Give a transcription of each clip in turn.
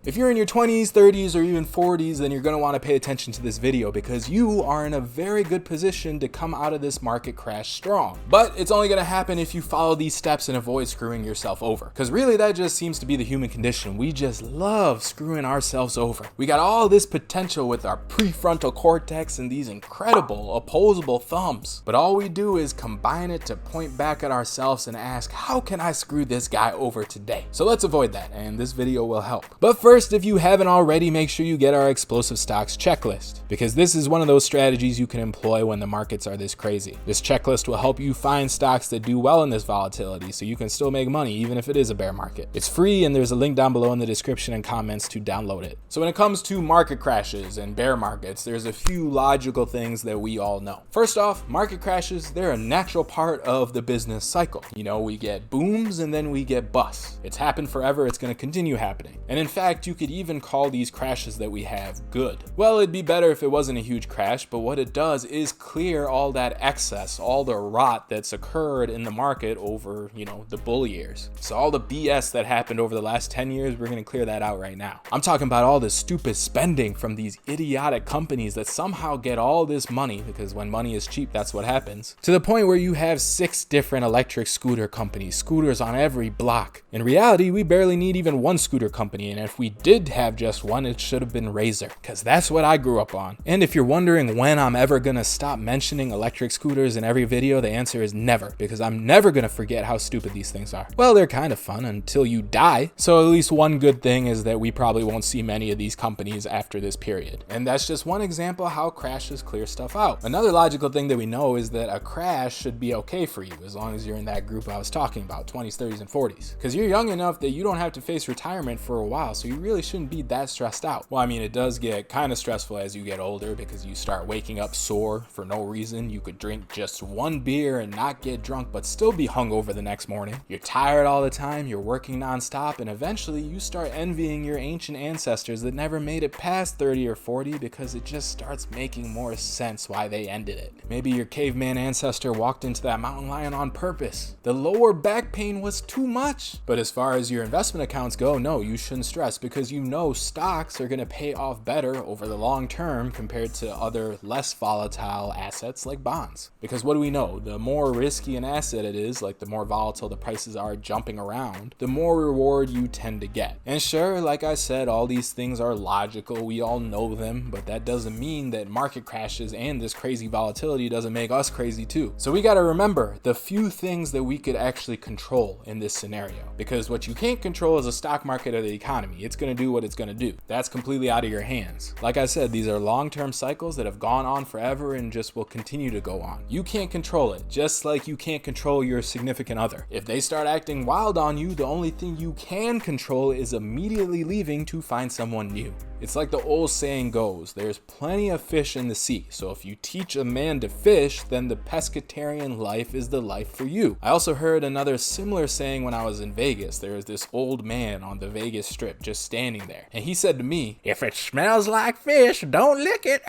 If you're in your 20s, 30s, or even 40s, then you're going to want to pay attention to this video because you are in a very good position to come out of this market crash strong. But it's only going to happen if you follow these steps and avoid screwing yourself over. Because really that just seems to be the human condition. We just love screwing ourselves over. We got all this potential with our prefrontal cortex and these incredible opposable thumbs. But all we do is combine it to point back at ourselves and ask, how can I screw this guy over today? So let's avoid that, and this video will help. But first, if you haven't already, make sure you get our explosive stocks checklist, because this is one of those strategies you can employ when the markets are this crazy. This checklist will help you find stocks that do well in this volatility so you can still make money even if it is a bear market. It's free, and there's a link down below in the description and comments to download it. So when it comes to market crashes and bear markets, there's a few logical things that we all know. First off, market crashes, they're a natural part of the business cycle. You know, we get booms and then we get busts. It's happened forever, it's going to continue happening. And in fact, you could even call these crashes that we have good. Well, it'd be better if it wasn't a huge crash, but what it does is clear all that excess, all the rot that's occurred in the market over, the bull years. So all the BS that happened over the last 10 years, we're going to clear that out right now. I'm talking about all the stupid spending from these idiotic companies that somehow get all this money, because when money is cheap, that's what happens, to the point where you have 6 different electric scooter companies, scooters on every block. In reality, we barely need even one scooter company, and if we did have just one, it should have been Razor, because that's what I grew up on. And if you're wondering when I'm ever gonna stop mentioning electric scooters in every video, the answer is never, because I'm never gonna forget how stupid these things are. Well, they're kind of fun until you die. So at least one good thing is that we probably won't see many of these companies after this period. And that's just one example how crashes clear stuff out. Another logical thing that we know is that a crash should be okay for you as long as you're in that group I was talking about, 20s, 30s, and 40s. Because you're young enough that you don't have to face retirement for a while, so you really shouldn't be that stressed out. Well, I mean, it does get kind of stressful as you get older because you start waking up sore for no reason. You could drink just one beer and not get drunk but still be hungover the next morning. You're tired all the time, you're working nonstop, and eventually you start envying your ancient ancestors that never made it past 30 or 40 because it just starts making more sense why they ended it. Maybe your caveman ancestor walked into that mountain lion on purpose. The lower back pain was too much. But as far as your investment accounts go, no, you shouldn't stress because you know stocks are going to pay off better over the long term compared to other less volatile assets like bonds. Because what do we know? The more risky an asset it is, like the more volatile the prices are jumping around, the more reward you tend to get. And sure, like I said, all these things are logical. We all know them, but that doesn't mean that market crashes and this crazy volatility doesn't make us crazy too. So we got to remember the few things that we could actually control in this scenario, because what you can't control is the stock market or the economy. It's going to do what it's going to do. That's completely out of your hands. Like I said, these are long-term cycles that have gone on forever and just will continue to go on. You can't control it, just like you can't control your significant other. If they start acting wild on you, the only thing you can control is immediately leaving to find someone new. It's like the old saying goes, there's plenty of fish in the sea. So if you teach a man to fish, then the pescatarian life is the life for you. I also heard another similar saying when I was in Vegas. There was this old man on the Vegas Strip just standing there. And he said to me, "If it smells like fish, don't lick it."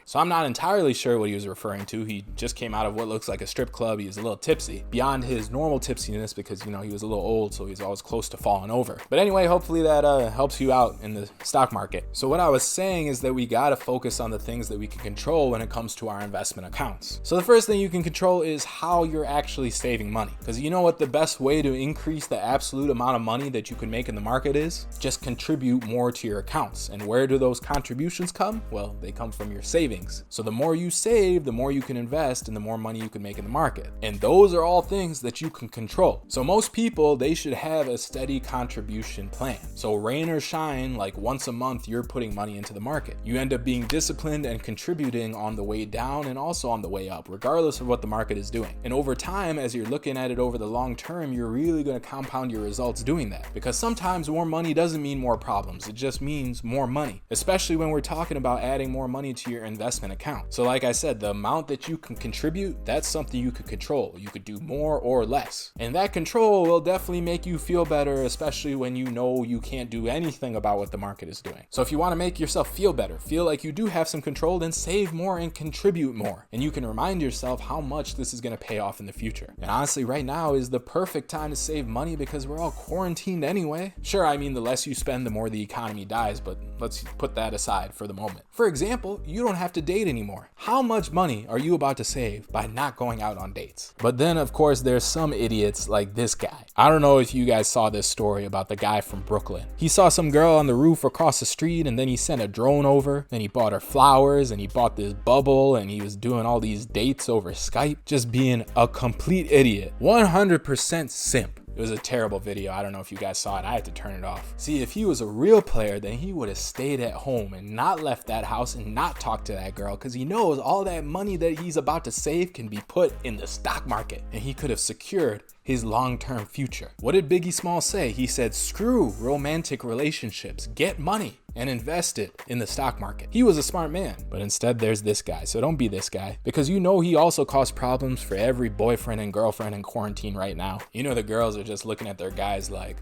So I'm not entirely sure what he was referring to. He just came out of what looks like a strip club. He was a little tipsy, beyond his normal tipsiness because, he was a little old, so he's always close to falling over. But anyway, hopefully that helps you out in the stock market. So what I was saying is that we got to focus on the things that we can control when it comes to our investment accounts. So the first thing you can control is how you're actually saving money. Because you know what the best way to increase the absolute amount of money that you can make in the market is? Just contribute more to your accounts. And where do those contributions come? Well, they come from your savings. So the more you save, the more you can invest and the more money you can make in the market. And those are all things that you can control. So most people, they should have a steady contribution plan. So rain or shine, like once a month, you're putting money into the market. You end up being disciplined and contributing on the way down and also on the way up, regardless of what the market is doing. And over time, as you're looking at it over the long term, you're really going to compound your results doing that. Because sometimes more money doesn't mean more problems. It just means more money, especially when we're talking about adding more money to your investment investment account. So like I said, the amount that you can contribute, that's something you could control. You could do more or less. And that control will definitely make you feel better, especially when you know you can't do anything about what the market is doing. So if you want to make yourself feel better, feel like you do have some control, then save more and contribute more. And you can remind yourself how much this is going to pay off in the future. And honestly, right now is the perfect time to save money because we're all quarantined anyway. Sure, I mean, the less you spend, the more the economy dies, but let's put that aside for the moment. For example, you don't have to date anymore. How much money are you about to save by not going out on dates? But then, of course, there's some idiots like this guy. I don't know if you guys saw this story about the guy from Brooklyn. He saw some girl on the roof across the street, and then he sent a drone over, then he bought her flowers, and he bought this bubble, and he was doing all these dates over Skype, just being a complete idiot. 100% simp. It was a terrible video. I don't know if you guys saw it. I had to turn it off. See, if he was a real player, then he would have stayed at home and not left that house and not talked to that girl, because he knows all that money that he's about to save can be put in the stock market, and he could have secured his long-term future. What did Biggie Smalls say? He said, screw romantic relationships, get money and invest it in the stock market. He was a smart man, but instead there's this guy. So don't be this guy, because you know he also caused problems for every boyfriend and girlfriend in quarantine right now. You know the girls are just looking at their guys like,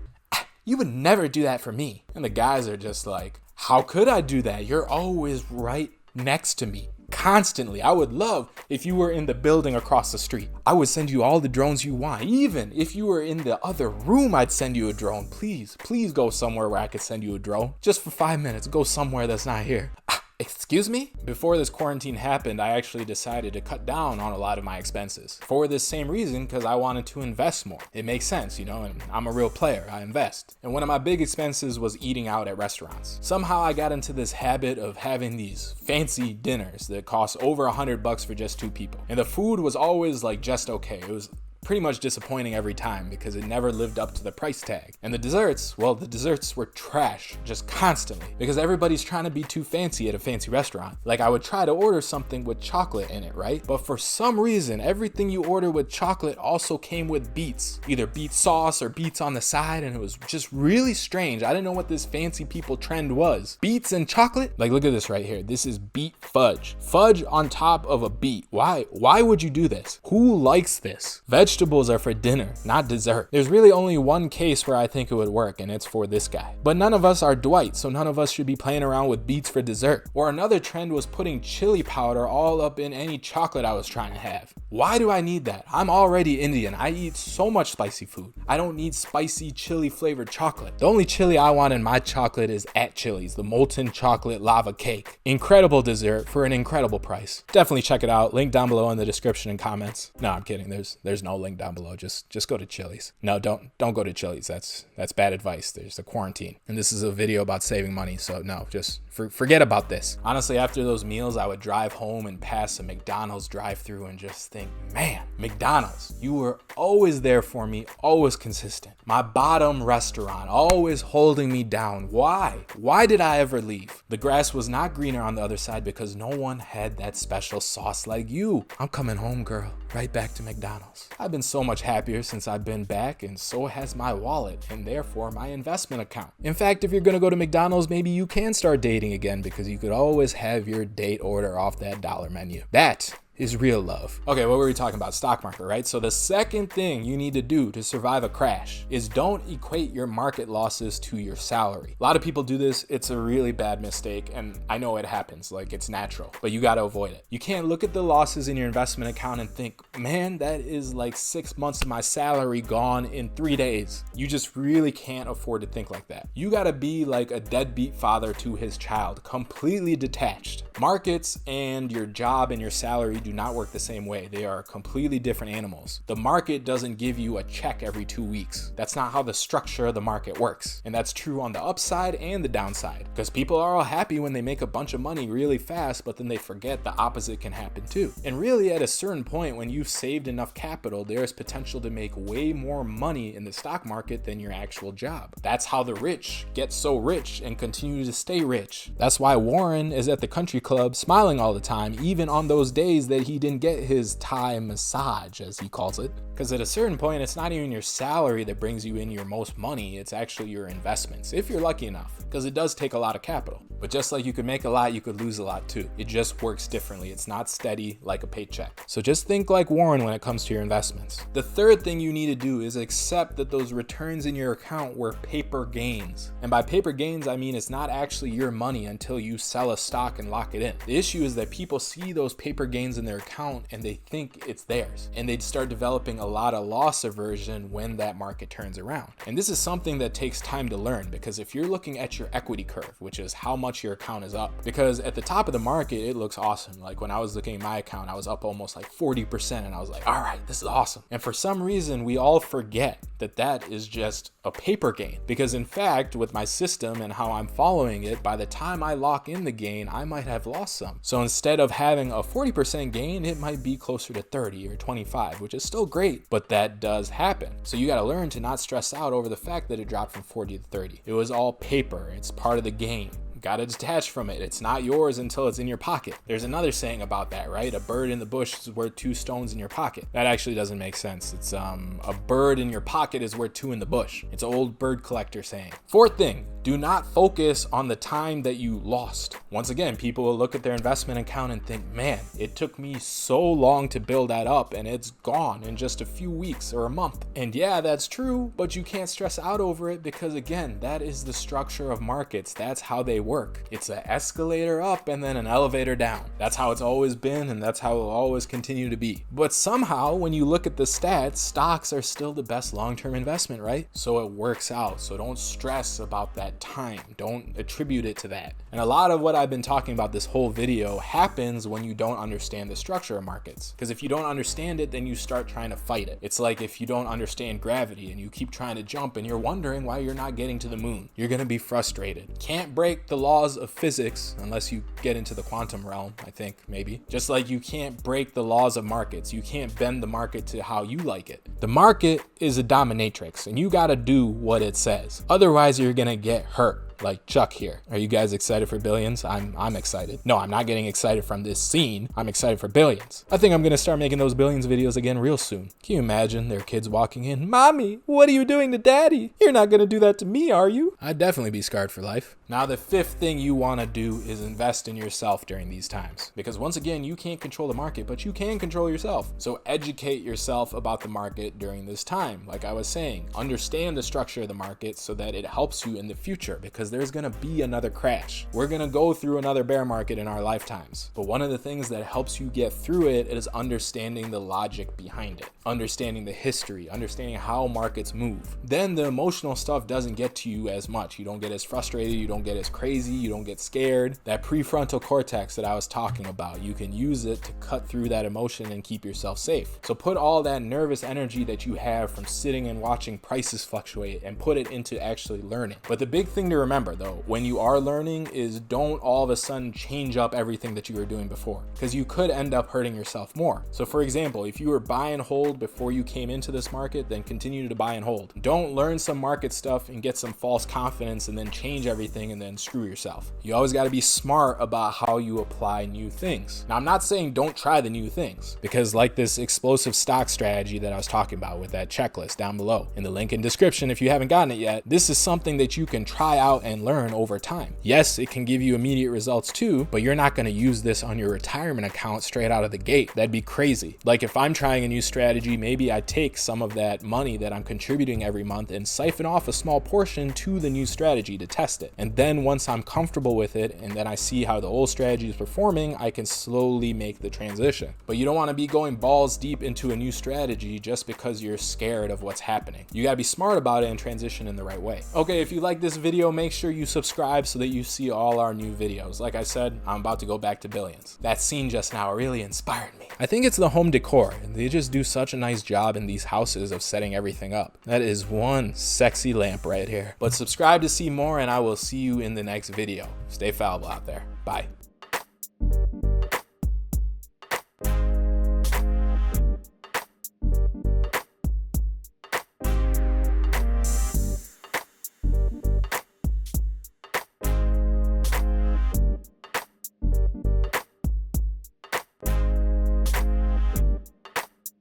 you would never do that for me. And the guys are just like, how could I do that? You're always right next to me. Constantly. I would love if you were in the building across the street. I would send you all the drones you want. Even if you were in the other room, I'd send you a drone. Please go somewhere where I could send you a drone. Just for 5 minutes, go somewhere that's not here. Excuse me? Before this quarantine happened, I actually decided to cut down on a lot of my expenses for this same reason, because I wanted to invest more. It makes sense, you know, and I'm a real player. I invest. And one of my big expenses was eating out at restaurants. Somehow I got into this habit of having these fancy dinners that cost over $100 for just 2 people. And the food was always like just okay. It was pretty much disappointing every time because it never lived up to the price tag. And the desserts, well, the desserts were trash just constantly because everybody's trying to be too fancy at a fancy restaurant. Like I would try to order something with chocolate in it, right? But for some reason, everything you order with chocolate also came with beets, either beet sauce or beets on the side, and it was just really strange. I didn't know what this fancy people trend was. Beets and chocolate? Like look at this right here. This is beet fudge. Fudge on top of a beet. Why would you do this? Who likes this? Vegetables are for dinner, not dessert. There's really only one case where I think it would work, and it's for this guy. But none of us are Dwight, so none of us should be playing around with beets for dessert. Or another trend was putting chili powder all up in any chocolate I was trying to have. Why do I need that? I'm already Indian. I eat so much spicy food. I don't need spicy chili flavored chocolate. The only chili I want in my chocolate is at Chili's, the molten chocolate lava cake. Incredible dessert for an incredible price. Definitely check it out. Link down below in the description and comments. No, I'm kidding. There's no link down below. Just go to Chili's. No, don't go to Chili's. That's bad advice. There's a quarantine. And this is a video about saving money. So no, just forget about this. Honestly, after those meals, I would drive home and pass a McDonald's drive-thru and just think, man, McDonald's, you were always there for me, always consistent. My bottom restaurant, always holding me down. Why? Why did I ever leave? The grass was not greener on the other side because no one had that special sauce like you. I'm coming home, girl. Right back to McDonald's. I've been so much happier since I've been back, and so has my wallet, and therefore my investment account. In fact, if you're gonna go to McDonald's, maybe you can start dating again because you could always have your date order off that dollar menu. That is real love. Okay, what were we talking about? Stock market, right? So the second thing you need to do to survive a crash is don't equate your market losses to your salary. A lot of people do this. It's a really bad mistake, and I know it happens, like it's natural, but you got to avoid it. You can't look at the losses in your investment account and think, man, that is like 6 months of my salary gone in 3 days. You just really can't afford to think like that. You got to be like a deadbeat father to his child, completely detached. Markets and your job and your salary do not work the same way. They are completely different animals. The market doesn't give you a check every 2 weeks. That's not how the structure of the market works. And that's true on the upside and the downside, because people are all happy when they make a bunch of money really fast, but then they forget the opposite can happen too. And really at a certain point, when you've saved enough capital, there's potential to make way more money in the stock market than your actual job. That's how the rich get so rich and continue to stay rich. That's why Warren is at the country club smiling all the time, even on those days that he didn't get his Thai massage, as he calls it. Because at a certain point, it's not even your salary that brings you in your most money, it's actually your investments, if you're lucky enough, because it does take a lot of capital. But just like you could make a lot, you could lose a lot too. It just works differently. It's not steady like a paycheck. So just think like Warren when it comes to your investments. The third thing you need to do is accept that those returns in your account were paper gains. And by paper gains, I mean it's not actually your money until you sell a stock and lock it in. The issue is that people see those paper gains in their account and they think it's theirs. And they'd start developing a lot of loss aversion when that market turns around. And this is something that takes time to learn, because if you're looking at your equity curve, which is how much your account is up, because at the top of the market, it looks awesome. Like when I was looking at my account, I was up almost like 40%, and I was like, all right, this is awesome. And for some reason, we all forget that that is just a paper gain, because in fact, with my system and how I'm following it, by the time I lock in the gain, I might have lost some. So instead of having a 40% gain, it might be closer to 30 or 25, which is still great, but that does happen. So you got to learn to not stress out over the fact that it dropped from 40 to 30. It was all paper. It's part of the game. Got to detach from it. It's not yours until it's in your pocket. There's another saying about that, right? A bird in the bush is worth 2 stones in your pocket. That actually doesn't make sense. It's a bird in your pocket is worth 2 in the bush. It's an old bird collector saying. Fourth thing, do not focus on the time that you lost. Once again, people will look at their investment account and think, man, it took me so long to build that up and it's gone in just a few weeks or a month. And yeah, that's true, but you can't stress out over it, because again, that is the structure of markets. That's how they work. It's an escalator up and then an elevator down. That's how it's always been, and that's how it will always continue to be. But somehow, when you look at the stats, stocks are still the best long-term investment, right? So it works out. So don't stress about that time. Don't attribute it to that. And a lot of what I've been talking about this whole video happens when you don't understand the structure of markets. Because if you don't understand it, then you start trying to fight it. It's like if you don't understand gravity and you keep trying to jump and you're wondering why you're not getting to the moon. You're going to be frustrated. Can't break the laws of physics unless you get into the quantum realm, I think, maybe. Just like you can't break the laws of markets. You can't bend the market to how you like it. The market is a dominatrix and you got to do what it says. Otherwise, you're going to get hurt. Like Chuck here. Are you guys excited for Billions? I'm excited. No, I'm not getting excited from this scene. I'm excited for Billions. I think I'm gonna start making those Billions videos again real soon. Can you imagine their kids walking in? Mommy, what are you doing to daddy? You're not gonna do that to me, are you? I'd definitely be scarred for life. Now, the fifth thing you wanna do is invest in yourself during these times. Because once again, you can't control the market, but you can control yourself. So educate yourself about the market during this time. Like I was saying, understand the structure of the market so that it helps you in the future, because there's gonna be another crash. We're gonna go through another bear market in our lifetimes. But one of the things that helps you get through it is understanding the logic behind it, understanding the history, understanding how markets move. Then the emotional stuff doesn't get to you as much. You don't get as frustrated, you don't get as crazy, you don't get scared. That prefrontal cortex that I was talking about, you can use it to cut through that emotion and keep yourself safe. So put all that nervous energy that you have from sitting and watching prices fluctuate and put it into actually learning. But the big thing to remember though, when you are learning, is don't all of a sudden change up everything that you were doing before, because you could end up hurting yourself more. So for example, if you were buy and hold before you came into this market, then continue to buy and hold. Don't learn some market stuff and get some false confidence and then change everything and then screw yourself. You always got to be smart about how you apply new things. Now, I'm not saying don't try the new things, because like this explosive stock strategy that I was talking about with that checklist down below in the link in description, if you haven't gotten it yet, this is something that you can try out and learn over time. Yes, it can give you immediate results too, but you're not going to use this on your retirement account straight out of the gate. That'd be crazy. Like if I'm trying a new strategy, maybe I take some of that money that I'm contributing every month and siphon off a small portion to the new strategy to test it. And then once I'm comfortable with it and then I see how the old strategy is performing, I can slowly make the transition. But you don't want to be going balls deep into a new strategy just because you're scared of what's happening. You got to be smart about it and transition in the right way. Okay, if you like this video, make sure you subscribe so that you see all our new videos. Like I said, I'm about to go back to Billions. That scene just now really inspired me. I think it's the home decor. They just do such a nice job in these houses of setting everything up. That is one sexy lamp right here. But subscribe to see more, and I will see you in the next video. Stay fallible out there. Bye.